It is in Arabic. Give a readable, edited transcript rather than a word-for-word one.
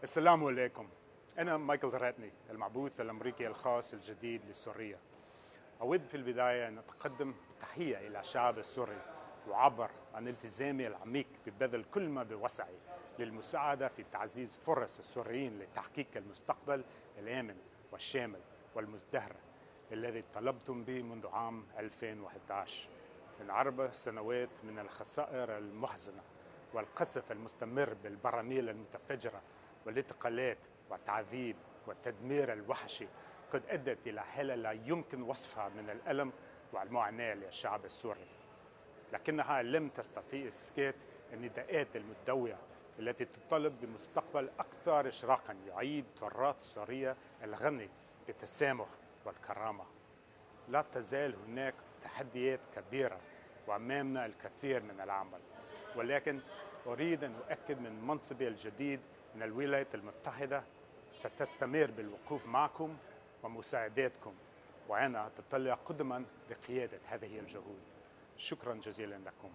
السلام عليكم. أنا مايكل دراتني، المبعوث الأمريكي الخاص الجديد لسوريا. أود في البداية أن أتقدم بتحية إلى الشعب السوري وأعبر عن التزامي العميق ببذل كل ما بوسعي للمساعدة في تعزيز فرص السوريين لتحقيق المستقبل الآمن والشامل والمزدهر الذي طلبتم به منذ عام 2011. من 4 سنوات من الخسائر المحزنة والقصف المستمر بالبراميل المتفجرة والانتقالات والتعذيب والتدمير الوحشي قد أدت إلى حالة لا يمكن وصفها من الألم والمعاناة للشعب السوري، لكنها لم تستطيع إسكات النداءات المدوية التي تطالب بمستقبل أكثر إشراقاً يعيد تراث سوريا الغني بالتسامح والكرامة. لا تزال هناك تحديات كبيرة وأمامنا الكثير من العمل، ولكن أريد أن أؤكد من منصبي الجديد أن الولايات المتحدة ستستمر بالوقوف معكم ومساعدتكم، وأنا أتطلع قدما لقيادة هذه الجهود. شكرا جزيلا لكم.